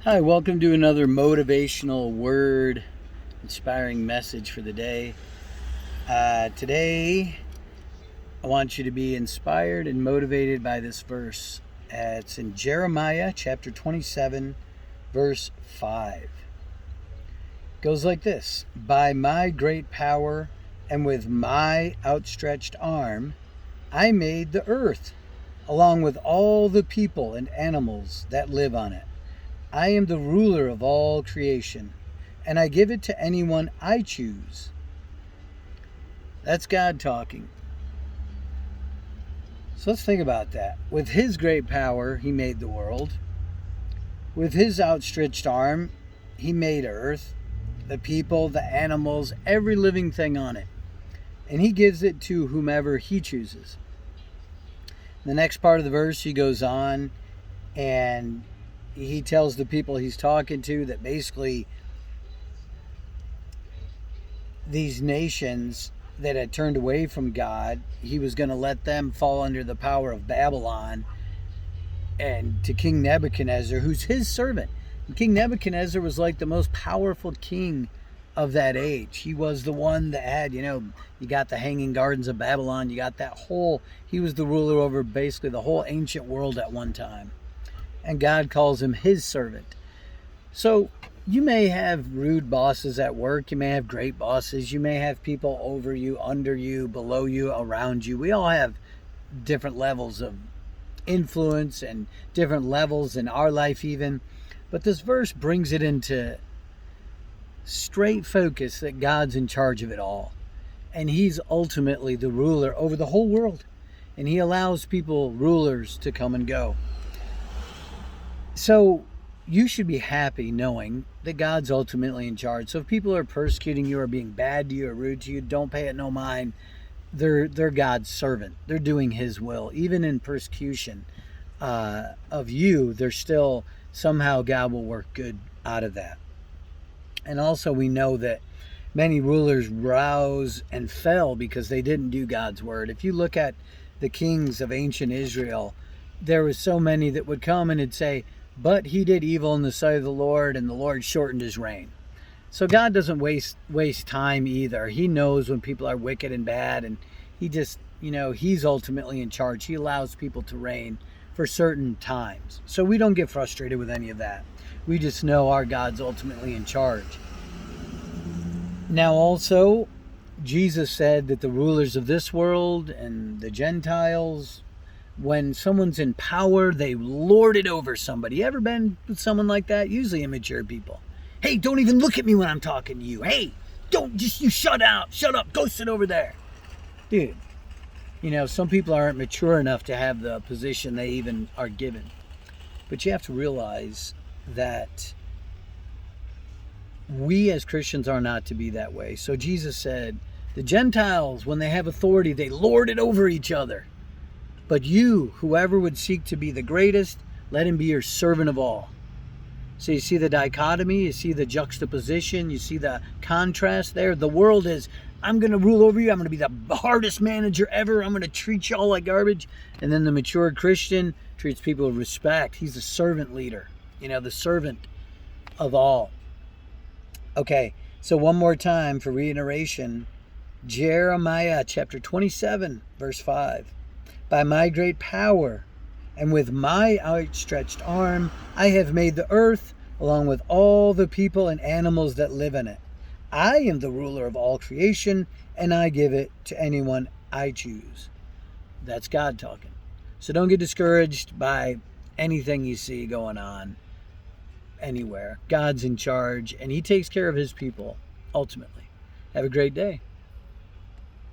Hi, welcome to another motivational word, inspiring message for the day. Today, I want you to be inspired and motivated by this verse. It's in Jeremiah chapter 27, verse 5. It goes like this: By my great power and with my outstretched arm, I made the earth, along with all the people and animals that live on it. I am the ruler of all creation, and I give it to anyone I choose. That's God talking. So let's think about that. With His great power, He made the world. With His outstretched arm, He made earth, the people, the animals, every living thing on it. And He gives it to whomever He chooses. The next part of the verse, He goes on and He tells the people He's talking to that basically these nations that had turned away from God, He was going to let them fall under the power of Babylon and to King Nebuchadnezzar, who's His servant. And King Nebuchadnezzar was like the most powerful king of that age. He was the one that had, you got the Hanging Gardens of Babylon, you got that whole, he was the ruler over basically the whole ancient world at one time. And God calls him His servant. So you may have rude bosses at work. You may have great bosses. You may have people over you, under you, below you, around you. We all have different levels of influence and different levels in our life even. But this verse brings it into straight focus that God's in charge of it all. And He's ultimately the ruler over the whole world. And He allows people, rulers, to come and go. So you should be happy knowing that God's ultimately in charge. So if people are persecuting you or being bad to you or rude to you, don't pay it no mind. They're God's servant. They're doing His will. Even in persecution of you, there's still somehow God will work good out of that. And also we know that many rulers rose and fell because they didn't do God's word. If you look at the kings of ancient Israel, there was so many that would come and would say, but he did evil in the sight of the Lord, and the Lord shortened his reign. So God doesn't waste time either. He knows when people are wicked and bad, and He just, He's ultimately in charge. He allows people to reign for certain times. So we don't get frustrated with any of that. We just know our God's ultimately in charge. Now also, Jesus said that the rulers of this world and the Gentiles, when someone's in power, they lord it over somebody. You ever been with someone like that? Usually immature people. Hey, don't even look at me when I'm talking to you. Hey, you shut up, go sit over there. Dude, some people aren't mature enough to have the position they even are given. But you have to realize that we as Christians are not to be that way. So Jesus said, the Gentiles, when they have authority, they lord it over each other. But you, whoever would seek to be the greatest, let him be your servant of all. So you see the dichotomy, you see the juxtaposition, you see the contrast there. The world is, I'm going to rule over you, I'm going to be the hardest manager ever, I'm going to treat you all like garbage. And then the mature Christian treats people with respect. He's the servant leader, the servant of all. Okay, so one more time for reiteration, Jeremiah chapter 27, verse 5. By my great power and with my outstretched arm, I have made the earth, along with all the people and animals that live in it. I am the ruler of all creation, and I give it to anyone I choose. That's God talking. So don't get discouraged by anything you see going on anywhere. God's in charge, and He takes care of His people, ultimately. Have a great day.